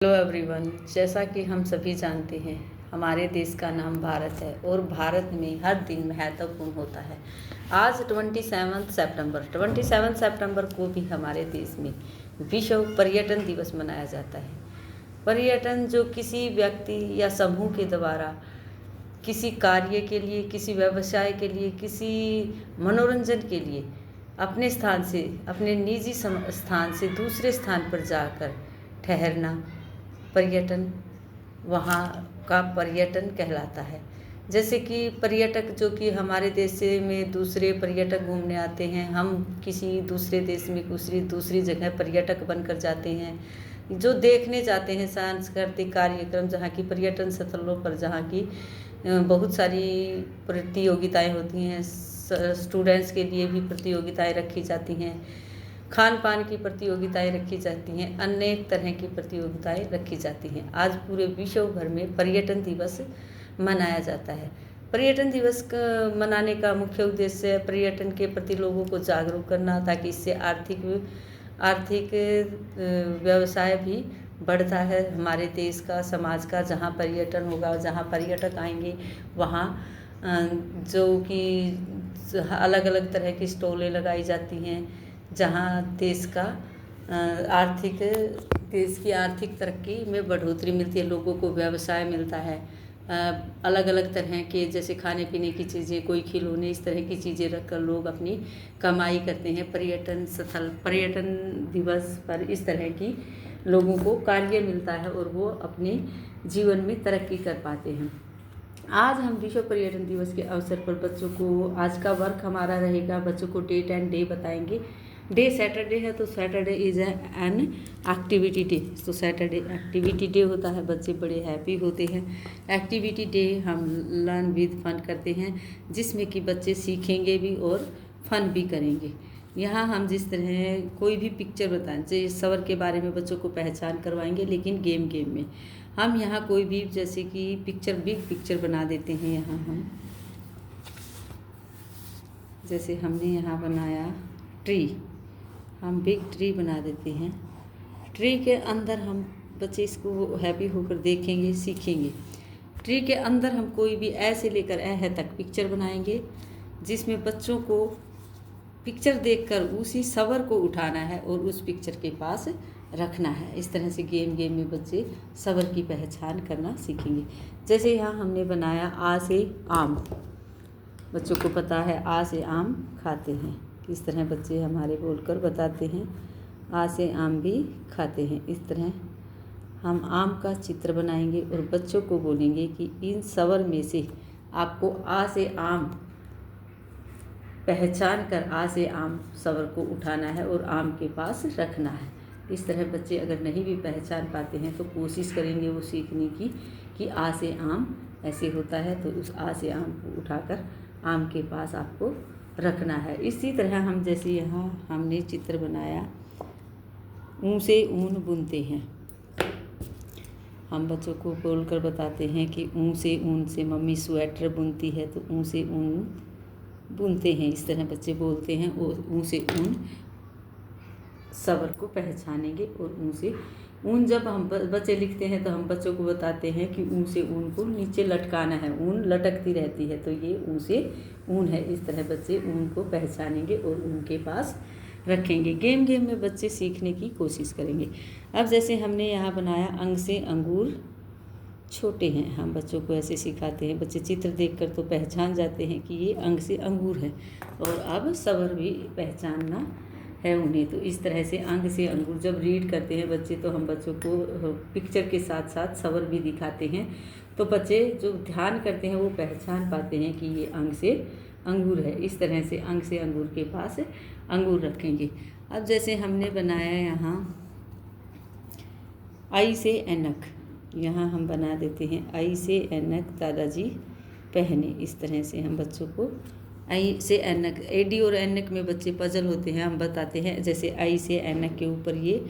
Hello everyone, जैसा कि हम सभी जानते हैं हमारे देश का नाम भारत है और भारत में हर दिन महत्वपूर्ण होता है। आज 27 सितंबर को भी हमारे देश में विश्व पर्यटन दिवस मनाया जाता है। पर्यटन जो किसी व्यक्ति या समूह के द्वारा किसी कार्य के लिए, किसी व्यवसाय के लिए, किसी मनोरंजन के लिए अपने स्थान से, अपने निजी स्थान से दूसरे स्थान पर जाकर ठहरना, पर्यटन, वहाँ का पर्यटन कहलाता है। जैसे कि पर्यटक जो कि हमारे देश में दूसरे पर्यटक घूमने आते हैं, हम किसी दूसरे देश में दूसरी जगह पर्यटक बनकर जाते हैं, जो देखने जाते हैं सांस्कृतिक कार्यक्रम, जहाँ की पर्यटन स्थलों पर जहाँ की बहुत सारी प्रतियोगिताएं होती हैं। स्टूडेंट्स के लिए भी प्रतियोगिताएं रखी जाती हैं, खान पान की प्रतियोगिताएं रखी जाती हैं, अनेक तरह की प्रतियोगिताएं रखी जाती हैं। आज पूरे विश्व भर में पर्यटन दिवस मनाया जाता है। पर्यटन दिवस मनाने का मुख्य उद्देश्य पर्यटन के प्रति लोगों को जागरूक करना, ताकि इससे आर्थिक व्यवसाय भी बढ़ता है हमारे देश का, समाज का। जहाँ पर्यटन होगा, जहाँ पर्यटक आएंगे, वहाँ जो कि अलग अलग तरह की स्टॉलें लगाई जाती हैं, जहाँ देश की आर्थिक तरक्की में बढ़ोतरी मिलती है, लोगों को व्यवसाय मिलता है। अलग अलग तरह के जैसे खाने पीने की चीज़ें, कोई खिलौने, इस तरह की चीज़ें रखकर लोग अपनी कमाई करते हैं। पर्यटन दिवस पर इस तरह की लोगों को कार्य मिलता है और वो अपने जीवन में तरक्की कर पाते हैं। आज हम विश्व पर्यटन दिवस के अवसर पर बच्चों को, आज का वर्क हमारा रहेगा, बच्चों को डेट एंड डे बताएंगे। डे सैटरडे है तो Saturday is an activity day, तो सैटरडे एक्टिविटी डे होता है। बच्चे बड़े हैप्पी होते हैं। एक्टिविटी डे हम लर्न विद फन करते हैं, जिसमें कि बच्चे सीखेंगे भी और फन भी करेंगे। यहाँ हम जिस तरह कोई भी पिक्चर बताएं, जैसे सवर के बारे में बच्चों को पहचान करवाएंगे, लेकिन गेम में हम यहाँ कोई भी, जैसे कि बिग पिक्चर बना देते हैं। यहाँ हम जैसे हमने यहाँ बनाया ट्री, हम बिग ट्री बना देते हैं। ट्री के अंदर हम बच्चे इसको हैप्पी होकर देखेंगे, सीखेंगे। ट्री के अंदर हम कोई भी ऐसे लेकर है तक पिक्चर बनाएंगे, जिसमें बच्चों को पिक्चर देखकर उसी सवर को उठाना है और उस पिक्चर के पास रखना है। इस तरह से गेम में बच्चे सवर की पहचान करना सीखेंगे। जैसे यहाँ हमने बनाया आ से आम, बच्चों को पता है आ से आम खाते हैं। इस तरह बच्चे हमारे बोलकर बताते हैं, आ से आम भी खाते हैं। इस तरह हम आम का चित्र बनाएंगे और बच्चों को बोलेंगे कि इन सवर में से आपको आ से आम पहचान कर आ से आम सवर को उठाना है और आम के पास रखना है। इस तरह बच्चे अगर नहीं भी पहचान पाते हैं तो कोशिश करेंगे वो सीखने की कि आ से आम ऐसे होता है, तो उस आ से आम को उठाकर आम के पास आपको रखना है। इसी तरह हम जैसे यहाँ हमने चित्र बनाया, ऊन से ऊन बुनते हैं। हम बच्चों को बोलकर बताते हैं कि ऊन से मम्मी स्वेटर बुनती है, तो ऊन से ऊन बुनते हैं। इस तरह बच्चे बोलते हैं और ऊन से ऊन सवर को पहचानेंगे। और ऊन से ऊन जब हम बच्चे लिखते हैं तो हम बच्चों को बताते हैं कि ऊन से ऊन को नीचे लटकाना है, ऊन लटकती रहती है, तो ये ऊन से ऊन है। इस तरह बच्चे ऊन को पहचानेंगे और ऊन के पास रखेंगे। गेम में बच्चे सीखने की कोशिश करेंगे। अब जैसे हमने यहाँ बनाया अंग से अंगूर छोटे हैं, हम बच्चों को ऐसे सिखाते हैं। बच्चे चित्र देखकर तो पहचान जाते हैं कि ये अंग से अंगूर है, और अब सवर भी पहचानना है उन्हें। तो इस तरह से अंग से अंगूर जब रीड करते हैं बच्चे, तो हम बच्चों को पिक्चर के साथ साथ सवर भी दिखाते हैं, तो बच्चे जो ध्यान करते हैं वो पहचान पाते हैं कि ये अंग से अंगूर है। इस तरह से अंग से अंगूर के पास अंगूर रखेंगे। अब जैसे हमने बनाया यहाँ आई से ऐनक, यहाँ हम बना देते हैं आई से ऐनक दादाजी पहने। इस तरह से हम बच्चों को आई से ऐनक, एडी और ऐनक में बच्चे पजल होते हैं, हम बताते हैं। जैसे आई से ऐनक के ऊपर ये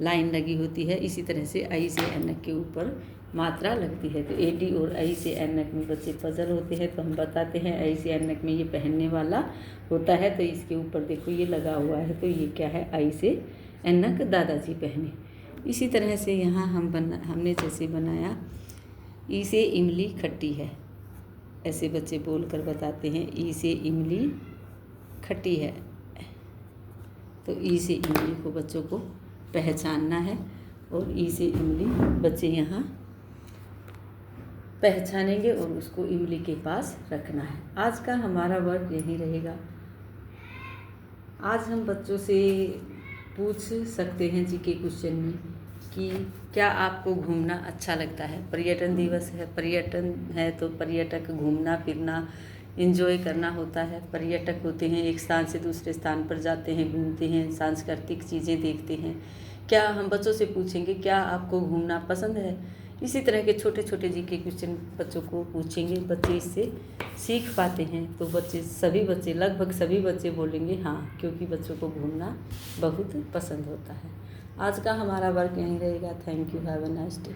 लाइन लगी होती है, इसी तरह से आई से ऐनक के ऊपर मात्रा लगती है। तो एडी और आई से ऐनक में बच्चे पजल होते हैं, तो हम बताते हैं आई से ऐनक में ये पहनने वाला होता है, तो इसके ऊपर देखो ये लगा हुआ है, तो ये क्या है, आई से ऐनक दादाजी पहने। इसी तरह से यहाँ हमने जैसे बनाया, ई से इमली खट्टी है, ऐसे बच्चे बोल कर बताते हैं, ई से इमली खट्टी है। तो ई से इमली को बच्चों को पहचानना है और ई से इमली बच्चे यहाँ पहचानेंगे और उसको इमली के पास रखना है। आज का हमारा वर्क यही रहेगा। आज हम बच्चों से पूछ सकते हैं जीके क्वेश्चन में कि क्या आपको घूमना अच्छा लगता है। पर्यटन दिवस है, पर्यटन है तो पर्यटक घूमना फिरना एंजॉय करना होता है। पर्यटक होते हैं, एक स्थान से दूसरे स्थान पर जाते हैं, घूमते हैं, सांस्कृतिक चीज़ें देखते हैं। क्या हम बच्चों से पूछेंगे क्या आपको घूमना पसंद है। इसी तरह के छोटे छोटे जीके क्वेश्चन बच्चों को पूछेंगे, बच्चे इससे सीख पाते हैं। तो सभी बच्चे लगभग सभी बच्चे बोलेंगे हाँ, क्योंकि बच्चों को घूमना बहुत पसंद होता है। आज का हमारा वर्क यहीं रहेगा। Thank you, have a nice day.